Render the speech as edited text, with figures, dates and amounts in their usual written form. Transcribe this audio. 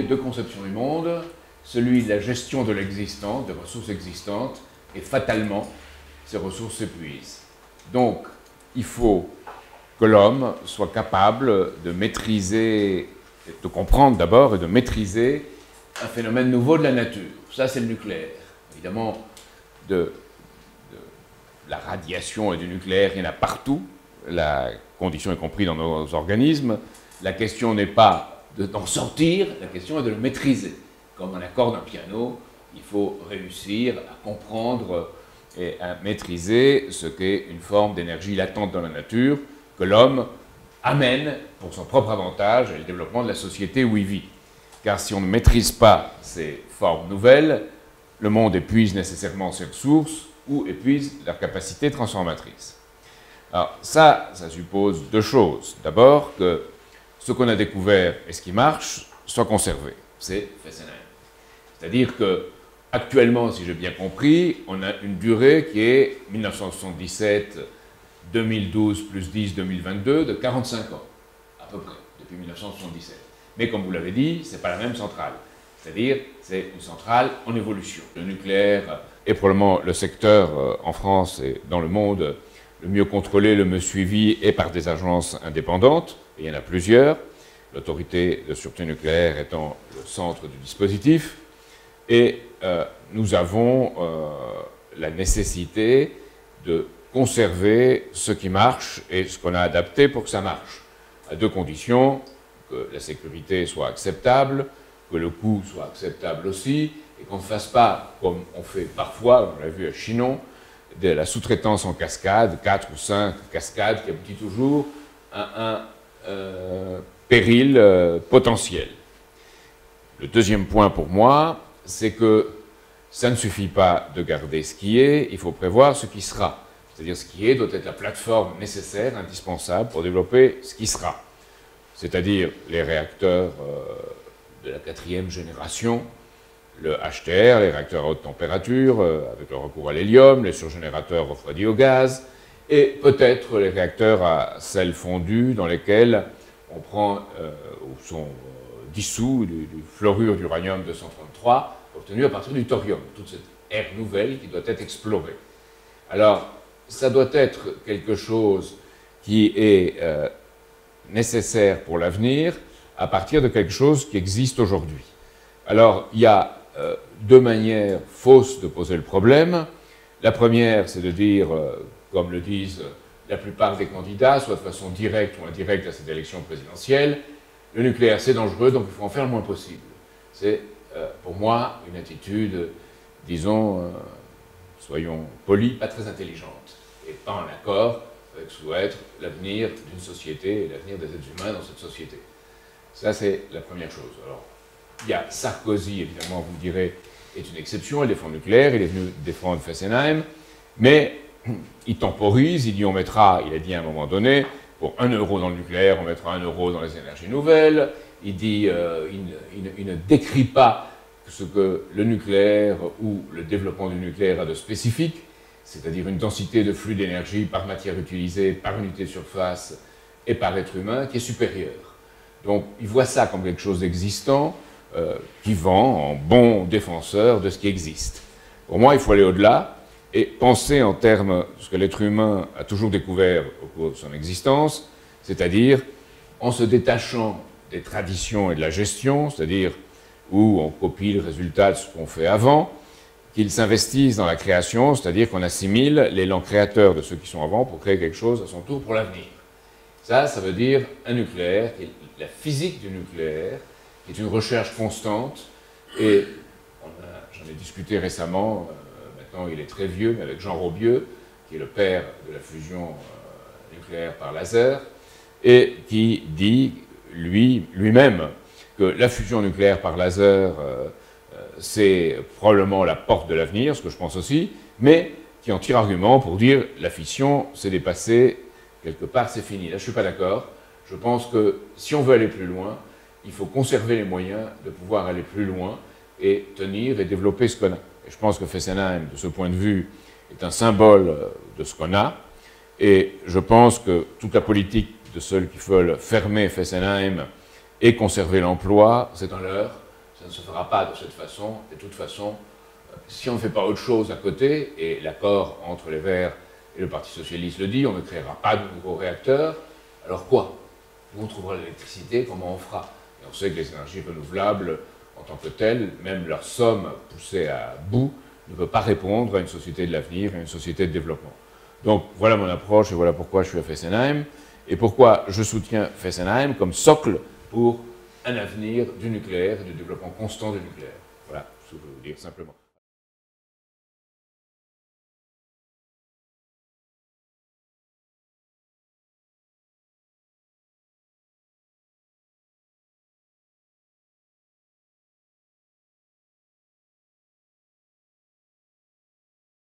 deux conceptions du monde, celui de la gestion de l'existant, des ressources existantes, et fatalement, ces ressources s'épuisent. Donc, il faut que l'homme soit capable de maîtriser, de comprendre d'abord et de maîtriser un phénomène nouveau de la nature. Ça, c'est le nucléaire. Évidemment, de la radiation et du nucléaire, il y en a partout. La condition est comprise dans nos organismes. La question n'est pas d'en sortir, la question est de le maîtriser. Comme un accord d'un piano, il faut réussir à comprendre et à maîtriser ce qu'est une forme d'énergie latente dans la nature que l'homme amène pour son propre avantage et le développement de la société où il vit. Car si on ne maîtrise pas ces formes nouvelles, le monde épuise nécessairement ses ressources ou épuise leur capacité transformatrice. Alors ça suppose deux choses. D'abord, que ce qu'on a découvert et ce qui marche soit conservé. C'est Fessenheim. C'est-à-dire que actuellement, si j'ai bien compris, on a une durée qui est 1977, 2012 plus 10, 2022, de 45 ans, à peu près, depuis 1977. Mais comme vous l'avez dit, ce n'est pas la même centrale. C'est-à-dire, c'est une centrale en évolution. Le nucléaire est probablement le secteur en France et dans le monde le mieux contrôlé, le mieux suivi, et par des agences indépendantes, et il y en a plusieurs, l'autorité de sûreté nucléaire étant le centre du dispositif, et nous avons la nécessité de conserver ce qui marche et ce qu'on a adapté pour que ça marche, à deux conditions: que la sécurité soit acceptable, que le coût soit acceptable aussi, et qu'on ne fasse pas, comme on fait parfois, on l'a vu à Chinon, de la sous-traitance en cascade, 4 ou 5 cascades, qui aboutit toujours à un péril potentiel. Le deuxième point pour moi, c'est que ça ne suffit pas de garder ce qui est, il faut prévoir ce qui sera. C'est-à-dire ce qui est doit être la plateforme nécessaire, indispensable pour développer ce qui sera. C'est-à-dire les réacteurs de la 4e génération, le HTR, les réacteurs à haute température, avec le recours à l'hélium, les surgénérateurs refroidis au gaz, et peut-être les réacteurs à sel fondu dans lesquels on prend, ou sont dissous du fluorure d'uranium 233, obtenu à partir du thorium, toute cette ère nouvelle qui doit être explorée. Alors, ça doit être quelque chose qui est nécessaire pour l'avenir à partir de quelque chose qui existe aujourd'hui. Alors, il y a deux manières fausses de poser le problème. La première, c'est de dire, comme le disent la plupart des candidats, soit de façon directe ou indirecte à cette élection présidentielle, le nucléaire c'est dangereux, donc il faut en faire le moins possible. C'est pour moi une attitude, disons, soyons polis, pas très intelligente, et pas en accord avec ce que doit être l'avenir d'une société et l'avenir des êtres humains dans cette société. Ça, c'est la première chose. Alors, il y a Sarkozy, évidemment, vous me direz, est une exception, il défend le nucléaire, il est venu défendre Fessenheim, mais il temporise, il dit on mettra, il a dit à un moment donné, pour 1 euro dans le nucléaire, on mettra 1 euro dans les énergies nouvelles, il dit, il ne décrit pas ce que le nucléaire ou le développement du nucléaire a de spécifique, c'est-à-dire une densité de flux d'énergie par matière utilisée, par unité de surface et par être humain qui est supérieure. Donc il voit ça comme quelque chose d'existant, qui vend en bon défenseur de ce qui existe. Pour moi, il faut aller au-delà et penser en termes de ce que l'être humain a toujours découvert au cours de son existence, c'est-à-dire en se détachant des traditions et de la gestion, c'est-à-dire où on copie le résultat de ce qu'on fait avant, qu'ils s'investissent dans la création, c'est-à-dire qu'on assimile l'élan créateur de ceux qui sont avant pour créer quelque chose à son tour pour l'avenir. Ça veut dire un nucléaire, la physique du nucléaire, qui est une recherche constante, et j'en ai discuté récemment, maintenant il est très vieux, mais avec Jean Robieux, qui est le père de la fusion nucléaire par laser, et qui dit lui-même que la fusion nucléaire par laser, c'est probablement la porte de l'avenir, ce que je pense aussi, mais qui en tire argument pour dire la fission, c'est dépassé, quelque part c'est fini. Là, je ne suis pas d'accord. Je pense que si on veut aller plus loin, il faut conserver les moyens de pouvoir aller plus loin et tenir et développer ce qu'on a. Et je pense que Fessenheim, de ce point de vue, est un symbole de ce qu'on a. Et je pense que toute la politique de ceux qui veulent fermer Fessenheim et conserver l'emploi, c'est un leurre. ne se fera pas de cette façon. De toute façon, si on ne fait pas autre chose à côté, et l'accord entre les Verts et le Parti Socialiste le dit, on ne créera pas de nouveaux réacteurs, alors quoi? Où on trouvera l'électricité? Comment on fera? Et on sait que les énergies renouvelables, en tant que telles, même leur somme poussée à bout, ne peut pas répondre à une société de l'avenir, à une société de développement. Donc voilà mon approche et voilà pourquoi je suis à Fessenheim et pourquoi je soutiens Fessenheim comme socle pour un avenir du nucléaire et du développement constant du nucléaire. Voilà ce que je veux vous dire simplement.